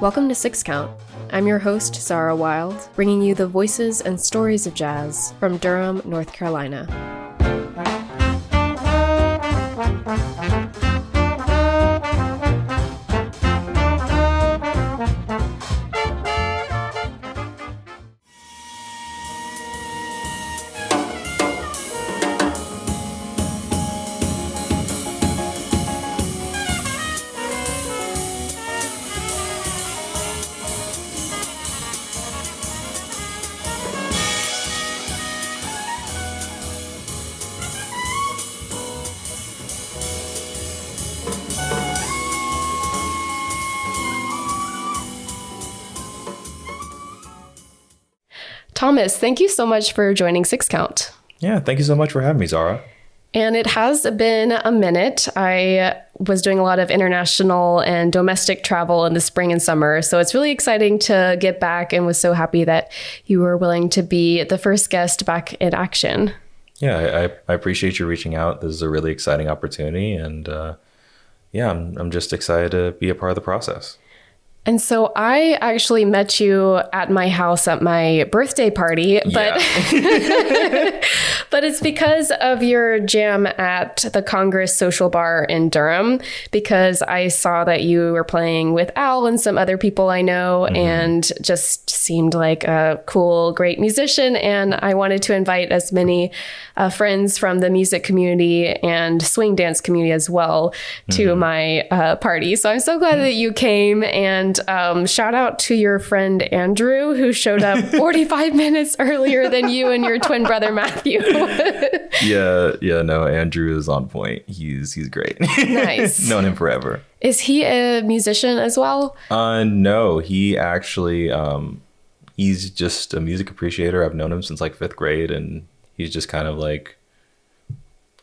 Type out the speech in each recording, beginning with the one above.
Welcome to Six Count. I'm your host, Zara Wild, bringing you the voices and stories of jazz from Durham, North Carolina. Thomas, thank you so much for joining Six Count. Yeah, thank you so much for having me, Zara. And it has been a minute. I was doing a lot of international and domestic travel in the spring and summer, so it's really exciting to get back and was so happy that you were willing to be the first guest back in action. Yeah, I appreciate you reaching out. This is a really exciting opportunity, and I'm just excited to be a part of the process. And so I actually met you at my house at my birthday party, but but it's because of your jam at the Congress Social Bar in Durham, because I saw that you were playing with Al and some other people I know, and just seemed like a cool, great musician. And I wanted to invite as many friends from the music community and swing dance community as well to my party. So I'm so glad that you came, and shout out to your friend Andrew, who showed up 45 minutes earlier than you and your twin brother Matthew. No, Andrew is on point. He's great. Nice. Known him forever. Is he a musician as well? No, he actually he's just a music appreciator. I've known him since like 5th grade, and he's just kind of like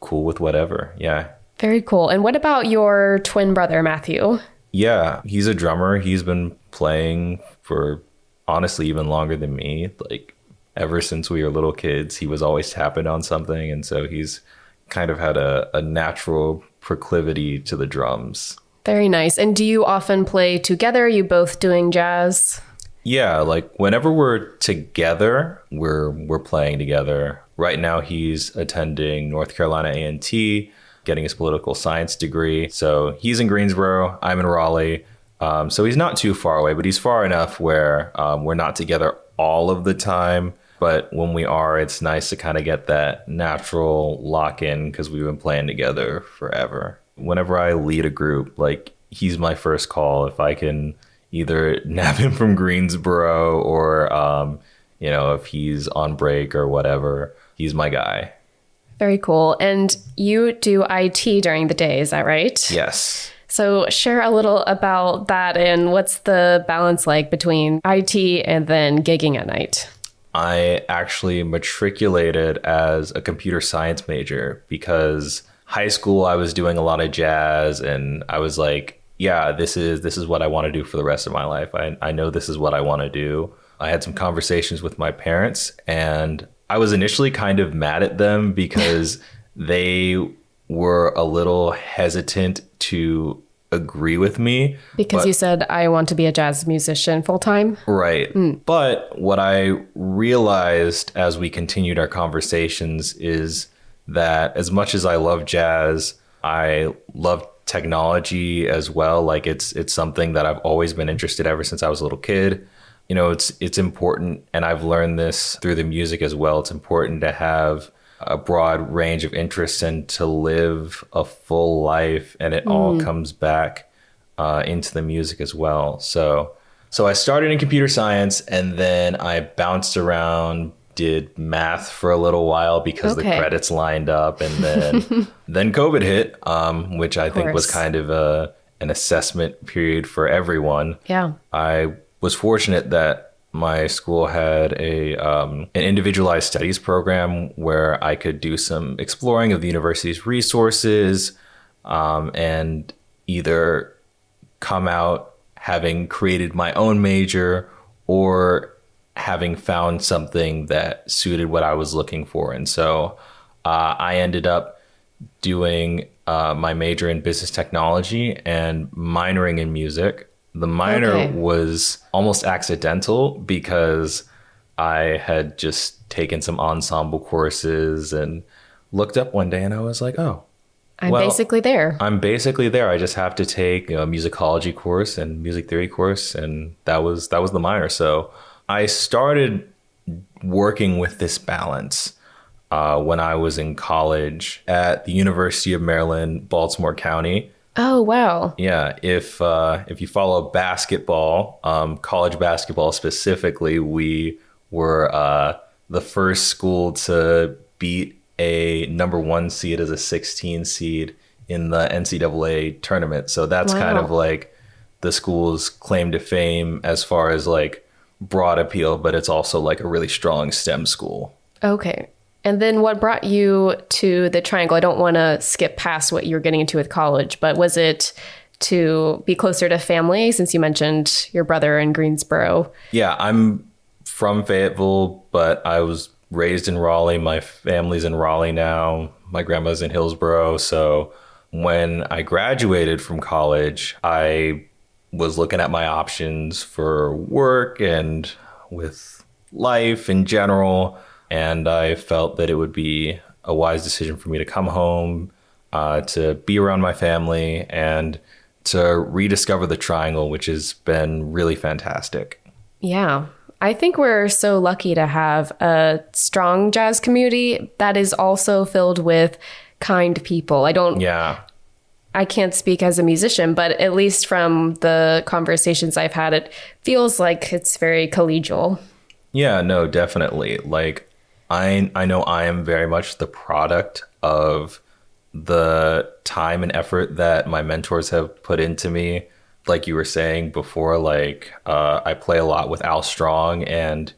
cool with whatever. Yeah. Very cool. And what about your twin brother Matthew? Yeah, he's a drummer. He's been playing for honestly even longer than me. Like ever since we were little kids, he was always tapping on something. And so he's kind of had a natural proclivity to the drums. Very nice. And do you often play together? You both doing jazz? Yeah, like whenever we're together, we're playing together. Right now he's attending North Carolina A&T, getting his political science degree. So he's in Greensboro, I'm in Raleigh. So he's not too far away, but he's far enough where we're not together all of the time. But when we are, it's nice to kind of get that natural lock in because we've been playing together forever. Whenever I lead a group, like he's my first call. If I can either nab him from Greensboro or, if he's on break or whatever, he's my guy. Very cool. And you do IT during the day, is that right? Yes. So share a little about that and what's the balance like between IT and then gigging at night? I actually matriculated as a computer science major because high school I was doing a lot of jazz and I was like, yeah, this is what I want to do for the rest of my life. I know this is what I want to do. I had some conversations with my parents and I was initially kind of mad at them because they were a little hesitant to agree with me. Because you said, I want to be a jazz musician full time? Right. But what I realized as we continued our conversations is that as much as I love jazz, I love technology as well. Like it's something that I've always been interested ever since I was a little kid. It's important, and I've learned this through the music as well. It's important to have a broad range of interests and to live a full life, and it all comes back into the music as well. So I started in computer science, and then I bounced around, did math for a little while because the credits lined up, and then then COVID hit, which I think was kind of an assessment period for everyone. Yeah, I was fortunate that my school had an individualized studies program where I could do some exploring of the university's resources and either come out having created my own major or having found something that suited what I was looking for. And so I ended up doing my major in business technology and minoring in music. The minor was almost accidental because I had just taken some ensemble courses and looked up one day and I was like, oh, I'm basically there. I'm basically there. I just have to take a musicology course and music theory course. And that was the minor. So I started working with this balance when I was in college at the University of Maryland, Baltimore County. Oh, wow. Yeah. If you follow basketball, college basketball specifically, we were the first school to beat a number 1 seed as a 16 seed in the NCAA tournament. So that's kind of like the school's claim to fame as far as like broad appeal, but it's also like a really strong STEM school. Okay. And then what brought you to the Triangle? I don't want to skip past what you were getting into with college, but was it to be closer to family since you mentioned your brother in Greensboro? Yeah, I'm from Fayetteville, but I was raised in Raleigh. My family's in Raleigh now. My grandma's in Hillsborough. So when I graduated from college, I was looking at my options for work and with life in general. And I felt that it would be a wise decision for me to come home, to be around my family and to rediscover the Triangle, which has been really fantastic. Yeah. I think we're so lucky to have a strong jazz community that is also filled with kind people. I can't speak as a musician, but at least from the conversations I've had, it feels like it's very collegial. Yeah, no, definitely. Like, I know I am very much the product of the time and effort that my mentors have put into me. Like you were saying before, like I play a lot with Al Strong, and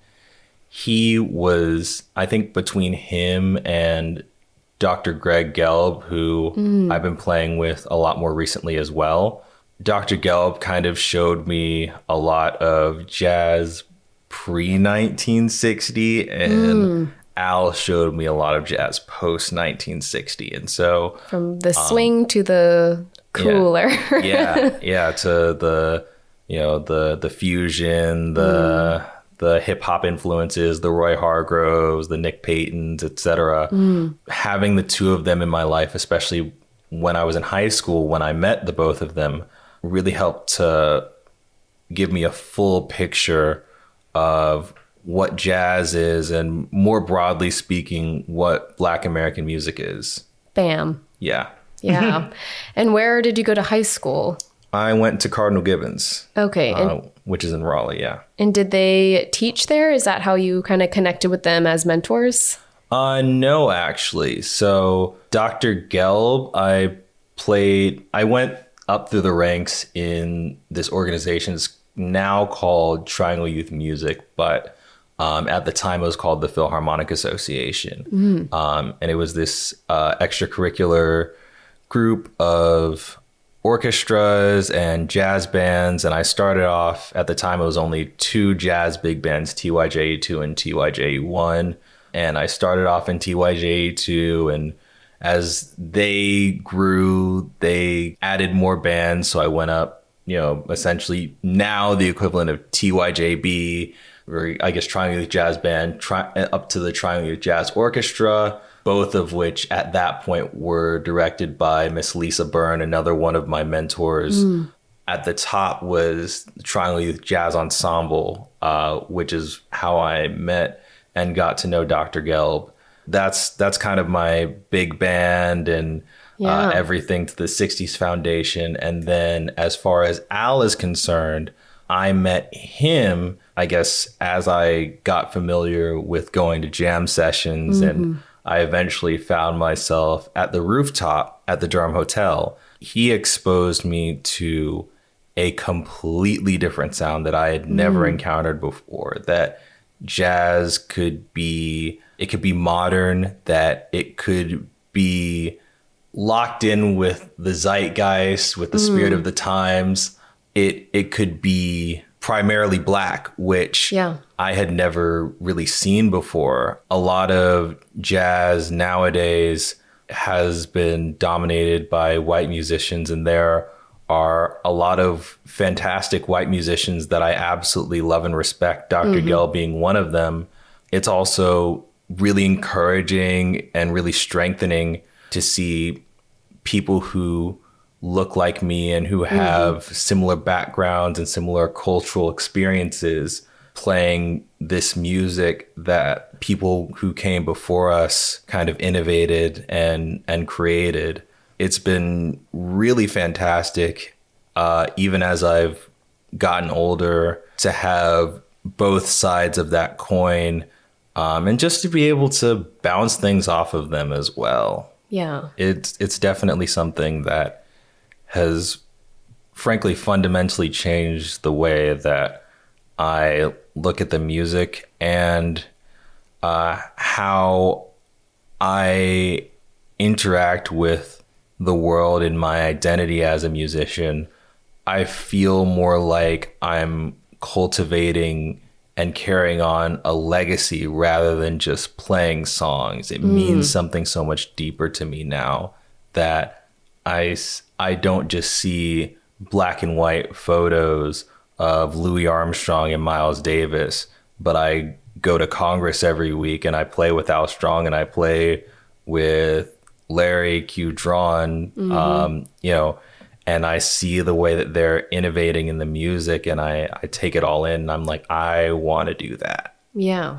he was, I think between him and Dr. Greg Gelb, who I've been playing with a lot more recently as well. Dr. Gelb kind of showed me a lot of jazz pre-1960, and Al showed me a lot of jazz post-1960. And so from the swing to the cooler. To the, the fusion, the hip hop influences, the Roy Hargroves, the Nick Paytons, etc. Having the two of them in my life, especially when I was in high school, when I met the both of them, really helped to give me a full picture of what jazz is, and more broadly speaking, what Black American music is. Bam. Yeah. Yeah. And where did you go to high school? I went to Cardinal Gibbons. Okay. Which is in Raleigh, yeah. And did they teach there? Is that how you kind of connected with them as mentors? No, actually. So Dr. Gelb, I went up through the ranks in this organization. It's now called Triangle Youth Music, but at the time it was called the Philharmonic Association. And it was this extracurricular group of orchestras and jazz bands. And I started off, at the time it was only 2 jazz big bands, TYJ2 and TYJ1. And I started off in TYJ2, and as they grew, they added more bands. So I went up, essentially now the equivalent of TYJB, or I guess Triangle Youth Jazz Band, up to the Triangle Youth Jazz Orchestra, both of which at that point were directed by Miss Lisa Byrne, another one of my mentors. At the top was the Triangle Youth Jazz Ensemble, which is how I met and got to know Dr. Gelb. That's kind of my big band and everything to the 60s Foundation. And then as far as Al is concerned, I met him, I guess, as I got familiar with going to jam sessions, and I eventually found myself at the rooftop at the Durham Hotel. He exposed me to a completely different sound that I had never encountered before, that jazz could be modern, that it could be locked in with the zeitgeist, with the spirit of the times. It could be primarily Black, which I had never really seen before. A lot of jazz nowadays has been dominated by white musicians, and there are a lot of fantastic white musicians that I absolutely love and respect, Dr. Gell being one of them. It's also really encouraging and really strengthening to see people who look like me and who have similar backgrounds and similar cultural experiences playing this music that people who came before us kind of innovated and created. It's been really fantastic, even as I've gotten older, to have both sides of that coin, and just to be able to bounce things off of them as well. Yeah. It's definitely something that has, frankly, fundamentally changed the way that I look at the music and how I interact with the world in my identity as a musician. I feel more like I'm cultivating and carrying on a legacy rather than just playing songs. It means something so much deeper to me now that I don't just see black and white photos of Louis Armstrong and Miles Davis, but I go to Congress every week and I play with Al Strong and I play with Larry Draughn, and I see the way that they're innovating in the music, and I take it all in, and I'm like, I want to do that. Yeah.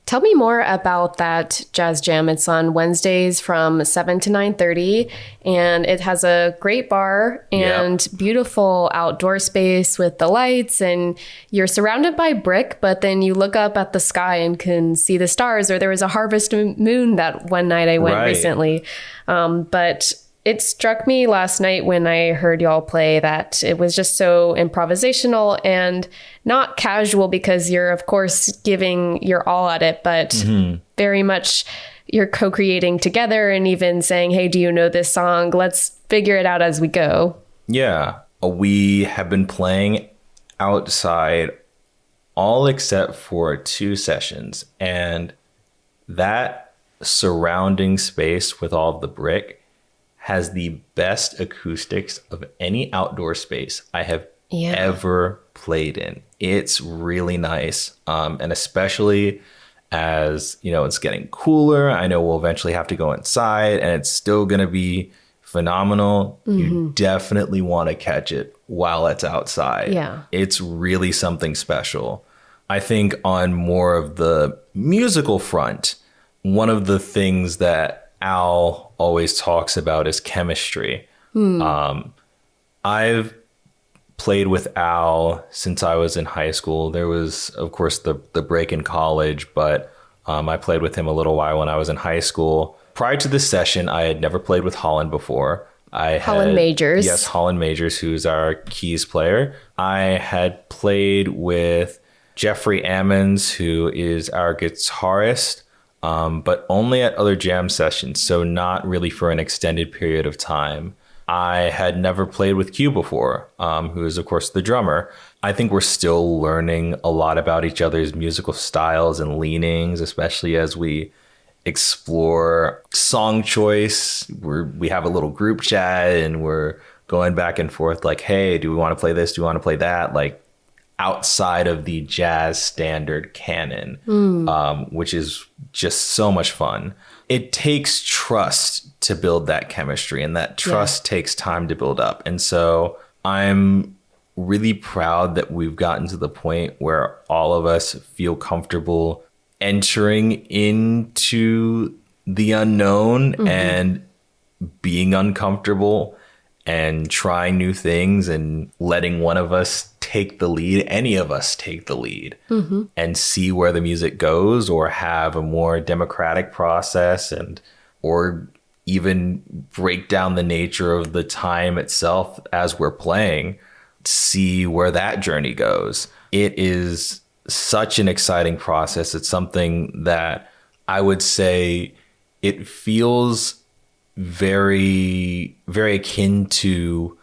Tell me more about that jazz jam. It's on Wednesdays from 7 to 9:30, and it has a great bar and beautiful outdoor space with the lights, and you're surrounded by brick, but then you look up at the sky and can see the stars, or there was a harvest moon that one night I went recently. But it struck me last night when I heard y'all play that it was just so improvisational and not casual, because you're, of course, giving your all at it, but very much you're co-creating together and even saying, hey, do you know this song? Let's figure it out as we go. Yeah. We have been playing outside all except for 2 sessions. And that surrounding space with all of the brick has the best acoustics of any outdoor space I have ever played in. It's really nice. And especially as, it's getting cooler, I know we'll eventually have to go inside and it's still going to be phenomenal. You definitely want to catch it while it's outside. Yeah. It's really something special. I think on more of the musical front, one of the things that Al always talks about is chemistry. I've played with Al since I was in high school. There was, of course, the break in college, but I played with him a little while when I was in high school. Prior to this session, I had never played with Holland before. Holland Majors. Yes, Holland Majors, who's our keys player. I had played with Geoffrey Ammons, who is our guitarist, but only at other jam sessions, so not really for an extended period of time. I had never played with Q before, who is, of course, the drummer. I think we're still learning a lot about each other's musical styles and leanings, especially as we explore song choice. We have a little group chat and we're going back and forth like, hey, do we want to play this? Do we want to play that? Like, outside of the jazz standard canon, which is just so much fun. It takes trust to build that chemistry, and that trust takes time to build up. And so I'm really proud that we've gotten to the point where all of us feel comfortable entering into the unknown and being uncomfortable and trying new things and letting one of us take the lead, any of us take the lead, and see where the music goes, or have a more democratic process, or even break down the nature of the time itself as we're playing, see where that journey goes. It is such an exciting process. It's something that I would say it feels very, very akin to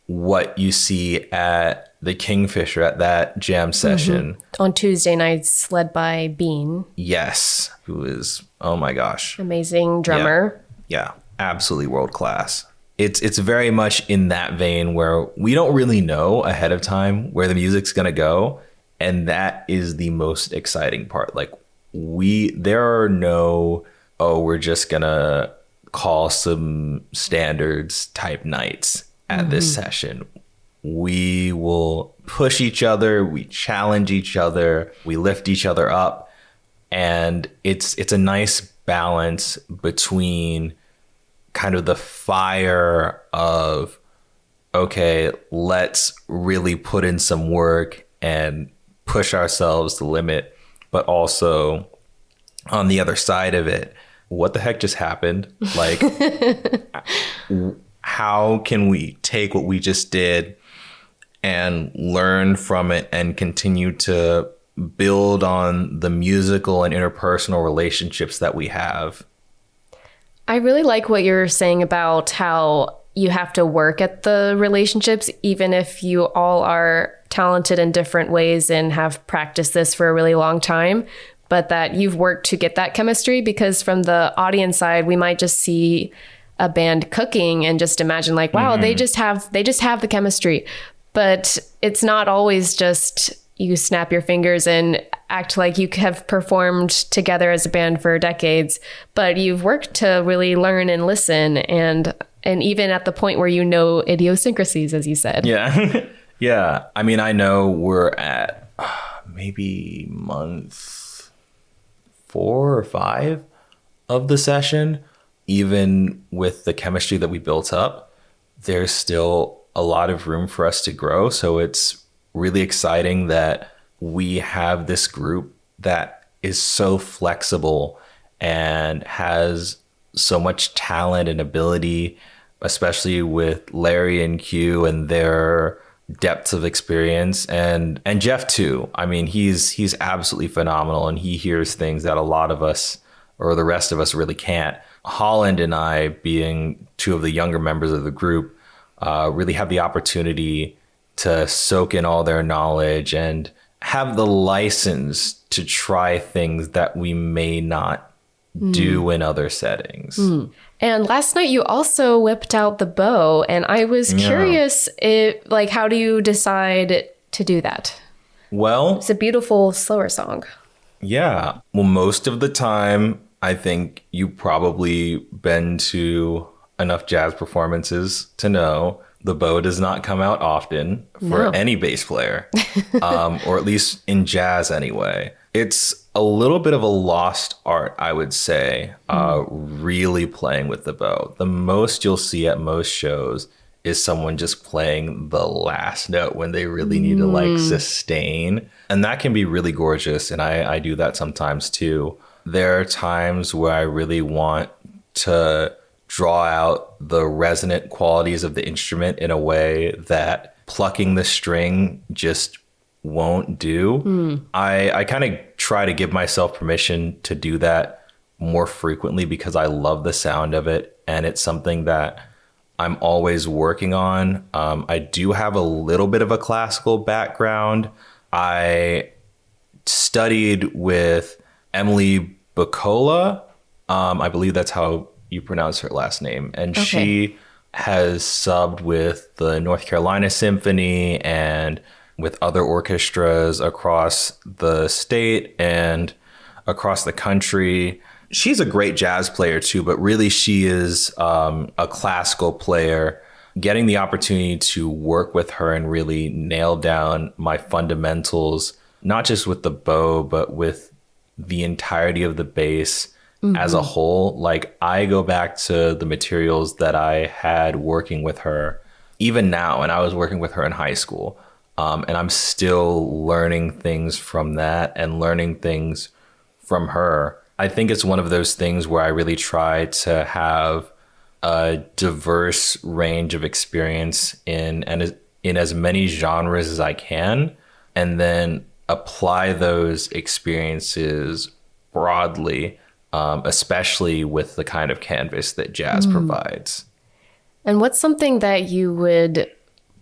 what you see at the Kingfisher at that jam session. On Tuesday nights, led by Bean. Yes. Who is, oh my gosh. Amazing drummer. Yeah, absolutely world class. It's very much in that vein where we don't really know ahead of time where the music's going to go. And that is the most exciting part. Like there are no, we're just going to call some standards type nights at this session. We will push each other. We challenge each other. We lift each other up. And it's a nice balance between kind of the fire of, okay, let's really put in some work and push ourselves to the limit, but also on the other side of it, what the heck just happened? Like, how can we take what we just did and learn from it and continue to build on the musical and interpersonal relationships that we have? I really like what you're saying about how you have to work at the relationships, even if you all are talented in different ways and have practiced this for a really long time, but that you've worked to get that chemistry. Because from the audience side, we might just see a band cooking and just imagine like, wow, they just have the chemistry. But it's not always just you snap your fingers and act like you have performed together as a band for decades, but you've worked to really learn and listen, and even at the point where you know idiosyncrasies, as you said. Yeah. Yeah. I mean, I know we're at maybe month 4 or 5 of the session. Even with the chemistry that we built up, there's still a lot of room for us to grow. So it's really exciting that we have this group that is so flexible and has so much talent and ability, especially with Larry and Q and their depths of experience, and Jeff too. I mean, he's absolutely phenomenal, and he hears things that a lot of us or the rest of us really can't. Holland and I, being 2 of the younger members of the group, really have the opportunity to soak in all their knowledge and have the license to try things that we may not do in other settings. And last night you also whipped out the bow, and I was curious, how do you decide to do that? Well, it's a beautiful, slower song. Yeah. Well, most of the time, I think you've probably been to enough jazz performances to know the bow does not come out often for any bass player, or at least in jazz anyway. It's a little bit of a lost art, I would say, really playing with the bow. The most you'll see at most shows is someone just playing the last note when they really need to sustain. And that can be really gorgeous. And I do that sometimes too. There are times where I really want to draw out the resonant qualities of the instrument in a way that plucking the string just won't do. I kind of try to give myself permission to do that more frequently because I love the sound of it, and it's something that I'm always working on. I do have a little bit of a classical background. I studied with Emily Bacola. I believe that's how you pronounce her last name. And she has subbed with the North Carolina Symphony and with other orchestras across the state and across the country. She's a great jazz player too, but really she is a classical player. Getting the opportunity to work with her and really nail down my fundamentals, not just with the bow, but with the entirety of the bass as a whole. Like, I go back to the materials that I had working with her, even now, and I was working with her in high school. And I'm still learning things from that and learning things from her. I think it's one of those things where I really try to have a diverse range of experience in as many genres as I can, and then apply those experiences broadly, especially with the kind of canvas that jazz provides. And what's something that you would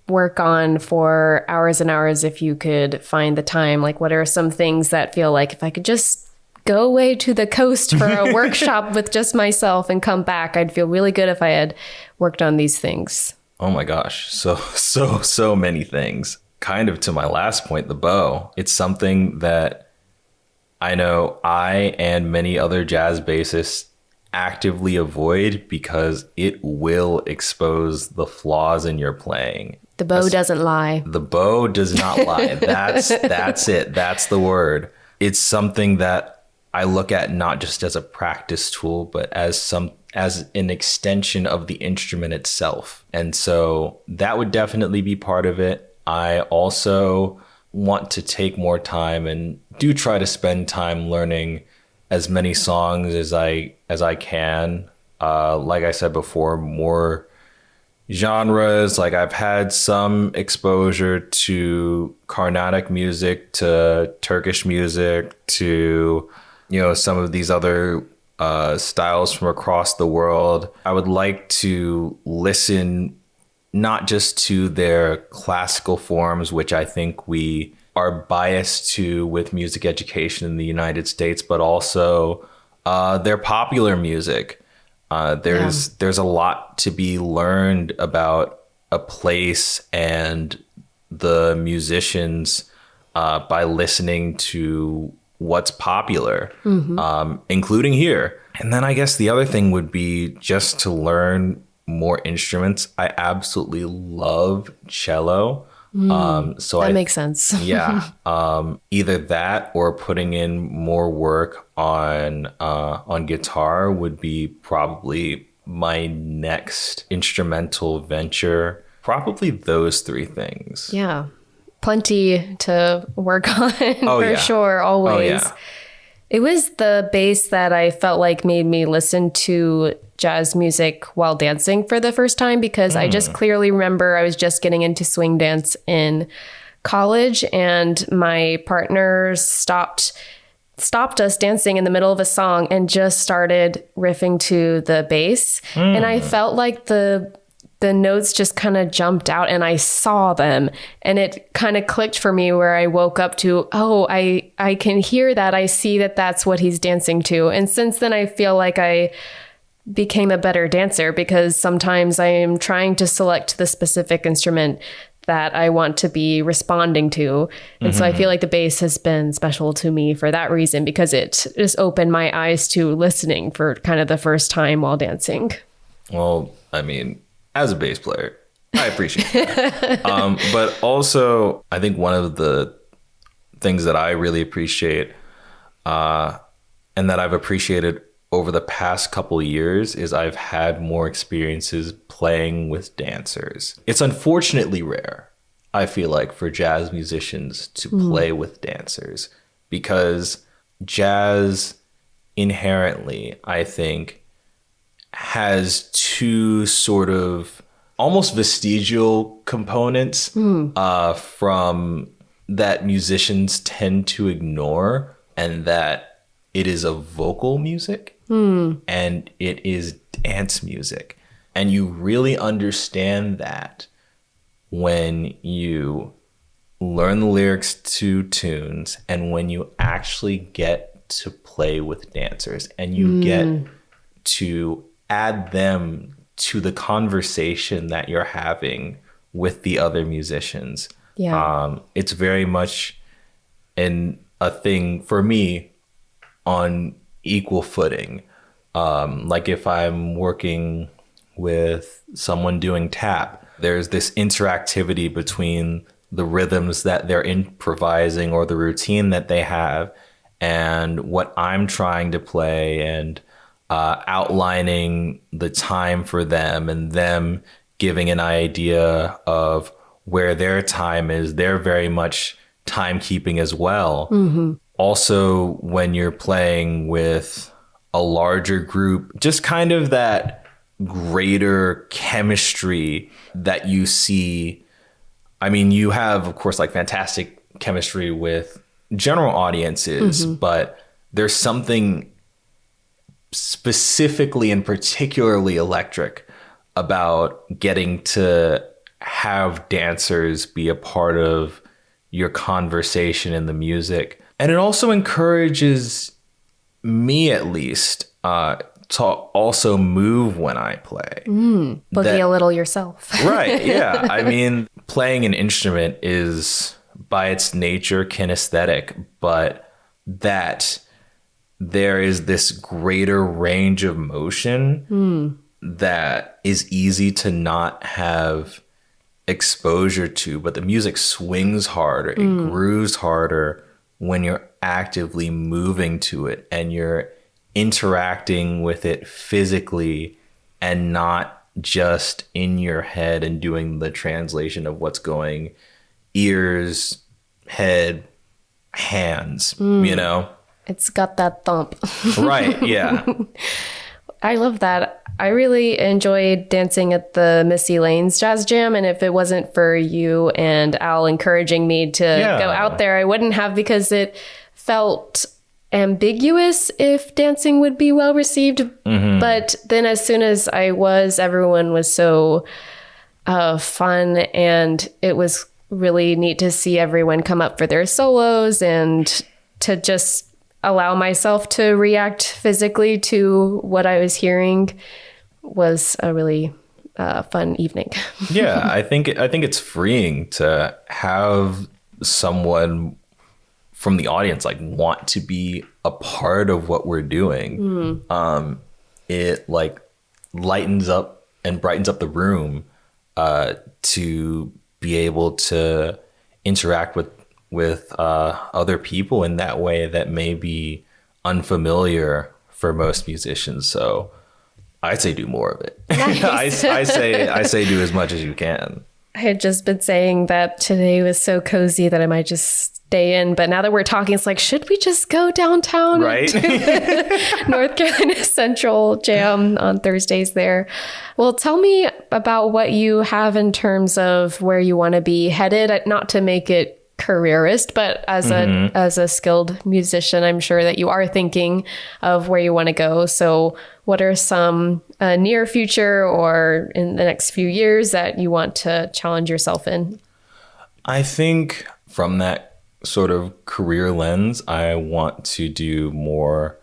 work on for hours and hours if you could find the time? Like, what are some things that feel like if I could just go away to the coast for a workshop with just myself and come back, I'd feel really good if I had worked on these things? Oh my gosh. So many things. Kind of to my last point, the bow. It's something that I know I and many other jazz bassists actively avoid because it will expose the flaws in your playing. The bow doesn't lie. The bow does not lie. That's it. That's the word. It's something that I look at not just as a practice tool, but as an extension of the instrument itself. And so that would definitely be part of it. I also want to take more time and do try to spend time learning as many songs as I can. Like I said before, more genres. Like I've had some exposure to Carnatic music, to Turkish music, to, some of these other styles from across the world. I would like to listen not just to their classical forms, which I think we are biased to with music education in the United States, but also their popular music. There's a lot to be learned about a place and the musicians by listening to what's popular, including here. And then I guess the other thing would be just to learn more instruments. I absolutely love cello. So that makes sense. Yeah. Either that or putting in more work on guitar would be probably my next instrumental venture. Probably those three things. Yeah. Plenty to work on sure. Always. Oh, yeah. It was the bass that I felt like made me listen to jazz music while dancing for the first time, because I just clearly remember I was just getting into swing dance in college and my partner stopped us dancing in the middle of a song and just started riffing to the bass. And I felt like the notes just kind of jumped out and I saw them, and it kind of clicked for me where I woke up to, I can hear that. I see that that's what he's dancing to. And since then, I feel like I became a better dancer, because sometimes I am trying to select the specific instrument that I want to be responding to. And so I feel like the bass has been special to me for that reason, because it just opened my eyes to listening for kind of the first time while dancing. Well, I mean, as a bass player, I appreciate that. But also, I think one of the things that I really appreciate and that I've appreciated over the past couple of years is I've had more experiences playing with dancers. It's unfortunately rare, I feel like, for jazz musicians to play with dancers, because jazz inherently, I think, has two sort of almost vestigial components from that musicians tend to ignore, and that it is a vocal music and it is dance music. And you really understand that when you learn the lyrics to tunes and when you actually get to play with dancers and you get to add them to the conversation that you're having with the other musicians. Yeah. It's very much a thing for me on equal footing. Like if I'm working with someone doing tap, there's this interactivity between the rhythms that they're improvising or the routine that they have and what I'm trying to play, and outlining the time for them and them giving an idea of where their time is. They're very much timekeeping as well. Also, when you're playing with a larger group, just kind of that greater chemistry that you see. I mean, you have, of course, like fantastic chemistry with general audiences, but there's something specifically and particularly electric about getting to have dancers be a part of your conversation in the music. And it also encourages me, at least, to also move when I play. Boogie a little yourself. Right, yeah. I mean, playing an instrument is, by its nature, kinesthetic, but that there is this greater range of motion that is easy to not have exposure to, but the music swings harder, it grooves harder when you're actively moving to it and you're interacting with it physically and not just in your head and doing the translation of what's going ears, head, hands, you know? It's got that thump. Right, yeah. I love that. I really enjoyed dancing at the Missy Lane's Jazz Jam, and if it wasn't for you and Al encouraging me to go out there, I wouldn't have, because it felt ambiguous if dancing would be well received. But then as soon as I was, everyone was so fun, and it was really neat to see everyone come up for their solos and to just allow myself to react physically to what I was hearing was a really fun evening. Yeah, I think it's freeing to have someone from the audience like want to be a part of what we're doing. It like lightens up and brightens up the room to be able to interact with other people in that way that may be unfamiliar for most musicians. So I'd say do more of it. Nice. I say do as much as you can. I had just been saying that today was so cozy that I might just stay in. But now that we're talking, it's like, should we just go downtown? Right. To the North Carolina Central Jam on Thursdays there. Well, tell me about what you have in terms of where you want to be headed, not to make it careerist, but as a skilled musician, I'm sure that you are thinking of where you want to go. So what are some near future or in the next few years that you want to challenge yourself in? I think from that sort of career lens, I want to do more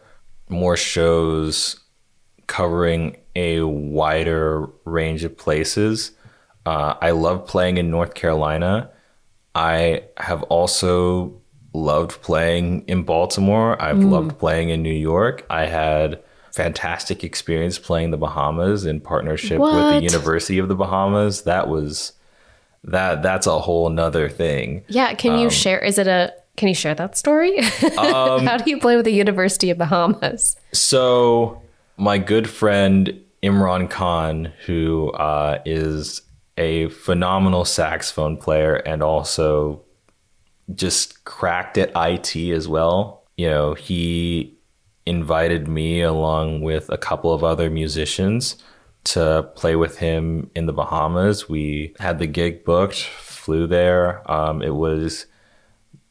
shows covering a wider range of places. I love playing in North Carolina. I have also loved playing in Baltimore. I've loved playing in New York. I had fantastic experience playing the Bahamas in partnership with the University of the Bahamas. That's a whole nother thing. Yeah. Can you share, can you share that story? How do you play with the University of Bahamas? So my good friend Imran Khan, who is a phenomenal saxophone player and also just cracked at IT as well. You know, he invited me along with a couple of other musicians to play with him in the Bahamas. We had the gig booked, flew there. It was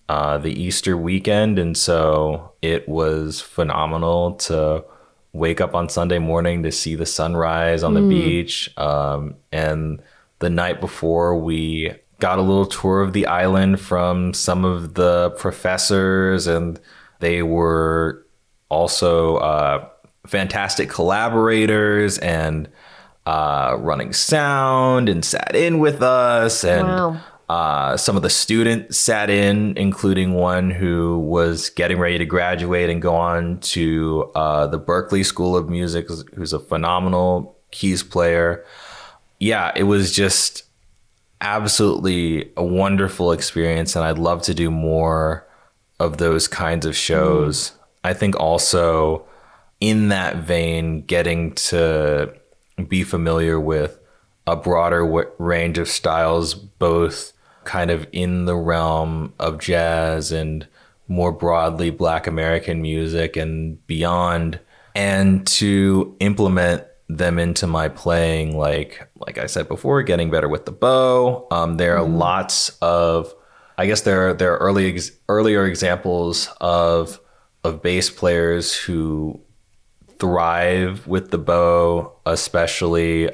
the Easter weekend, and so it was phenomenal to wake up on Sunday morning to see the sunrise on the beach. And the night before, we got a little tour of the island from some of the professors, and they were also fantastic collaborators and running sound and sat in with us. And some of the students sat in, including one who was getting ready to graduate and go on to the Berklee School of Music, who's a phenomenal keys player. Yeah, it was just absolutely a wonderful experience, and I'd love to do more of those kinds of shows. I think also in that vein, getting to be familiar with a broader range of styles, both kind of in the realm of jazz and more broadly Black American music and beyond, and to implement them into my playing, like I said before, getting better with the bow. There are lots of, I guess there are earlier examples of bass players who thrive with the bow, especially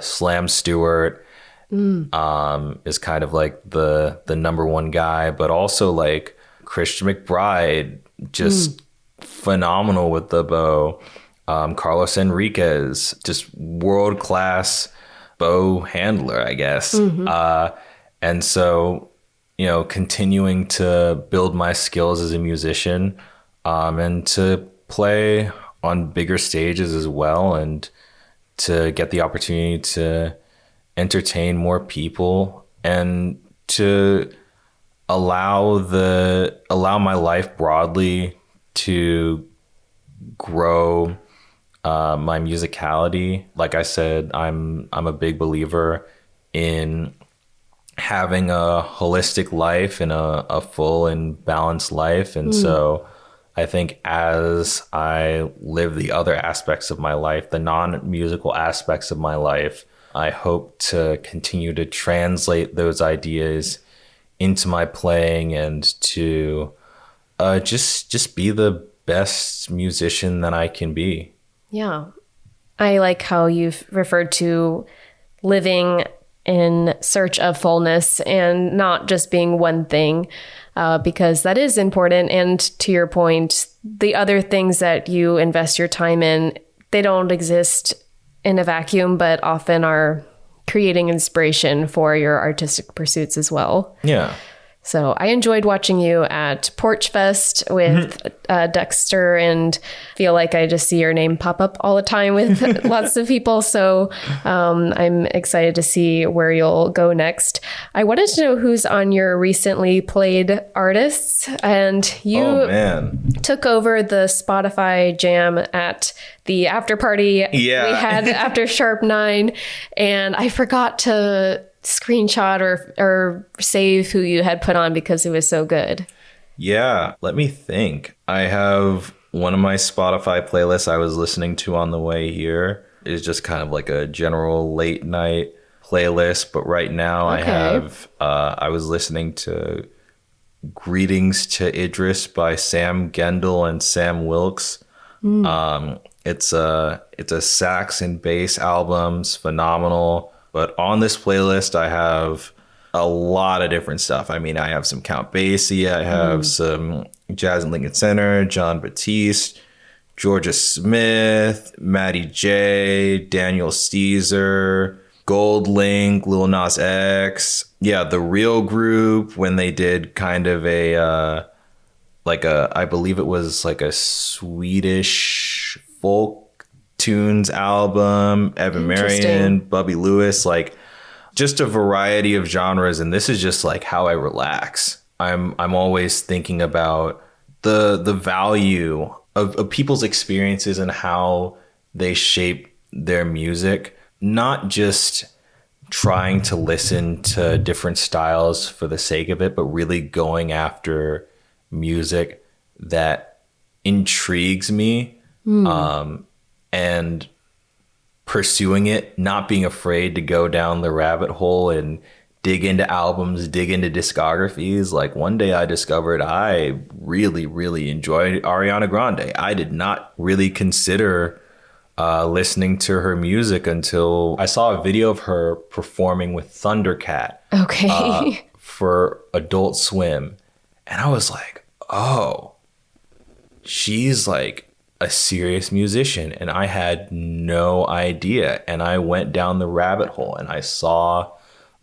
Slam Stewart is kind of like the number one guy, but also like Christian McBride, just phenomenal with the bow. Carlos Enriquez, just world-class bow handler, I guess. And so, you know, continuing to build my skills as a musician, and to play on bigger stages as well, and to get the opportunity to entertain more people, and to allow my life broadly to grow my musicality. Like I said, I'm a big believer in having a holistic life and a full and balanced life. And so I think as I live the other aspects of my life, the non-musical aspects of my life, I hope to continue to translate those ideas into my playing, and to just be the best musician that I can be. Yeah. I like how you've referred to living in search of fullness and not just being one thing, because that is important. And to your point, the other things that you invest your time in, they don't exist in a vacuum, but often are creating inspiration for your artistic pursuits as well. Yeah. So I enjoyed watching you at Porch Fest with Dexter, and feel like I just see your name pop up all the time with lots of people. So I'm excited to see where you'll go next. I wanted to know who's on your recently played artists, and you took over the Spotify jam at the after party we had after Sharp 9, and I forgot to screenshot or save who you had put on because it was so good. Yeah, let me think. I have one of my Spotify playlists I was listening to on the way here. Is just kind of like a general late night playlist, but right now I was listening to Greetings to Idris by Sam Gendel and Sam Wilkes. It's a sax and bass album. It's phenomenal. But on this playlist, I have a lot of different stuff. I mean, I have some Count Basie. I have some Jazz and Lincoln Center, John Batiste, Georgia Smith, Matty J, Daniel Steezer, Gold Link, Lil Nas X. Yeah, The Real Group, when they did kind of I believe it was like a Swedish folk tunes album, Evan Marion, Bubby Lewis, like just a variety of genres. And this is just like how I relax. I'm always thinking about the value of people's experiences and how they shape their music, not just trying to listen to different styles for the sake of it, but really going after music that intrigues me. And pursuing it, not being afraid to go down the rabbit hole and dig into albums, dig into discographies. Like one day I discovered I really, really enjoyed Ariana Grande. I did not really consider listening to her music until I saw a video of her performing with Thundercat for Adult Swim. And I was like, oh, she's like a serious musician, and I had no idea. And I went down the rabbit hole and I saw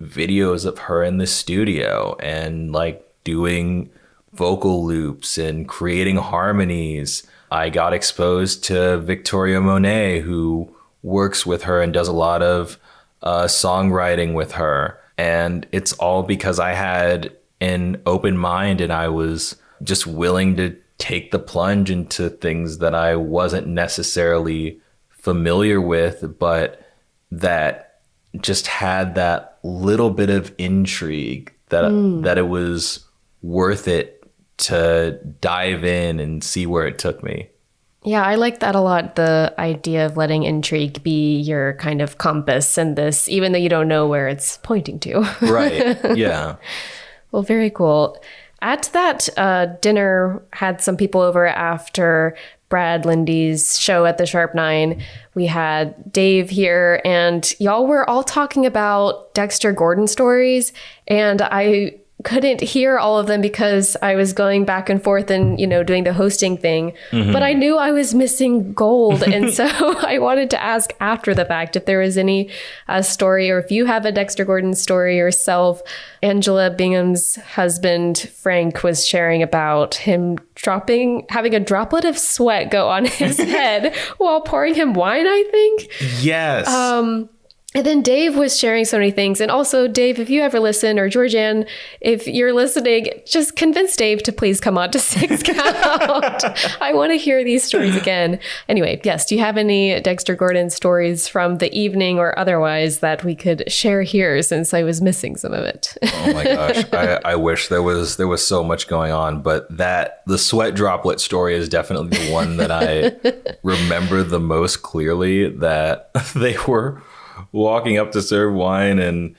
videos of her in the studio and like doing vocal loops and creating harmonies. I got exposed to Victoria Monet, who works with her and does a lot of songwriting with her. And it's all because I had an open mind and I was just willing to take the plunge into things that I wasn't necessarily familiar with, but that just had that little bit of intrigue that it was worth it to dive in and see where it took me. Yeah, I like that a lot. The idea of letting intrigue be your kind of compass in this, even though you don't know where it's pointing to. Right. Yeah. Well, very cool. At that dinner, had some people over after Brad Lindy's show at the Sharp 9. We had Dave here, and y'all were all talking about Dexter Gordon stories, and I couldn't hear all of them because I was going back and forth and, doing the hosting thing. But I knew I was missing gold. And so I wanted to ask after the fact if there was any story, or if you have a Dexter Gordon story yourself. Angela Bingham's husband, Frank, was sharing about him having a droplet of sweat go on his head while pouring him wine, I think. Yes. And then Dave was sharing so many things. And also, Dave, if you ever listen, or Georgianne, if you're listening, just convince Dave to please come on to Six Count. I want to hear these stories again. Anyway, yes, do you have any Dexter Gordon stories from the evening or otherwise that we could share here, since I was missing some of it? Oh my gosh. I wish there was so much going on, but the sweat droplet story is definitely the one that I remember the most clearly, that they were walking up to serve wine and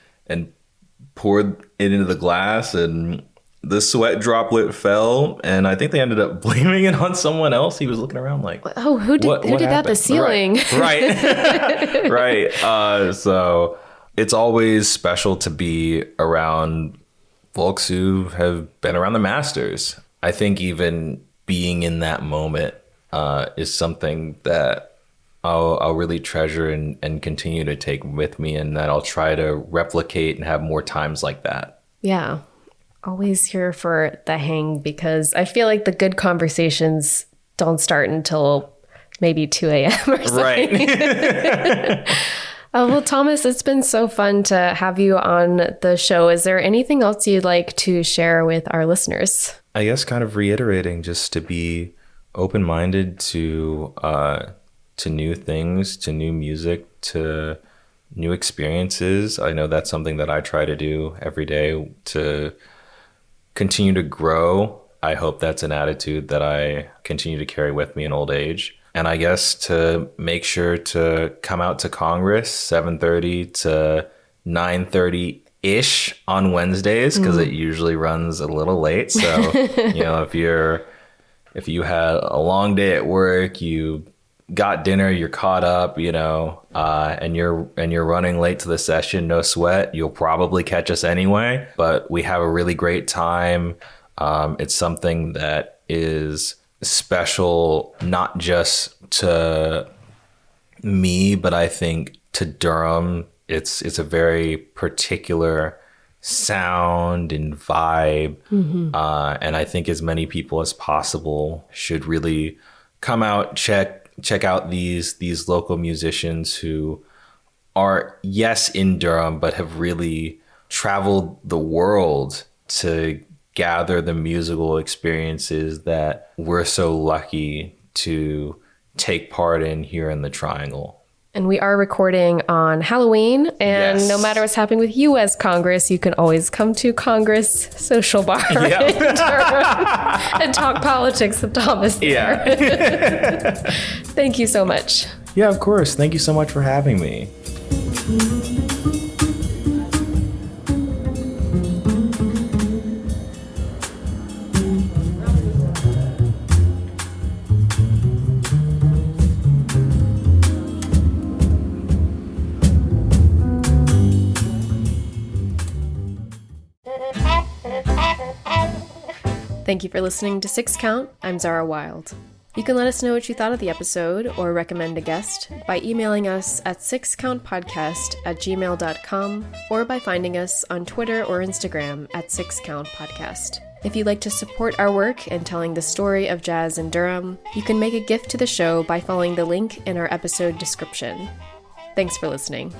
poured it into the glass, and the sweat droplet fell, and I think they ended up blaming it on someone else. He was looking around like, oh, who did that? The ceiling. Right. Right. So it's always special to be around folks who have been around the Masters. I think even being in that moment is something that I'll really treasure and continue to take with me, and that I'll try to replicate and have more times like that. Yeah. Always here for the hang, because I feel like the good conversations don't start until maybe 2 a.m. or something. Right. Well, Thomas, it's been so fun to have you on the show. Is there anything else you'd like to share with our listeners? I guess kind of reiterating, just to be open-minded to new things, to new music, to new experiences. I know that's something that I try to do every day to continue to grow. I hope that's an attitude that I continue to carry with me in old age. And I guess to make sure to come out to Congress 7:30 to 9:30-ish on Wednesdays, because it usually runs a little late. So, if you had a long day at work, you got dinner, you're caught up, and you're running late to the session, no sweat, you'll probably catch us anyway. But we have a really great time. It's something that is special, not just to me, but I think to Durham. It's a very particular sound and vibe. And I think as many people as possible should really come out, check out these local musicians who are, yes, in Durham, but have really traveled the world to gather the musical experiences that we're so lucky to take part in here in the Triangle. And we are recording on Halloween, and Yes. no matter what's happening with U.S. Congress, you can always come to Congress Social Bar in Durham and talk politics with Thomas there. Yeah. Thank you so much. Yeah, of course. Thank you so much for having me. Thank you for listening to Six Count. I'm Zara Wild. You can let us know what you thought of the episode or recommend a guest by emailing us at sixcountpodcast@gmail.com or by finding us on Twitter or Instagram at sixcountpodcast. If you'd like to support our work in telling the story of jazz in Durham, you can make a gift to the show by following the link in our episode description. Thanks for listening.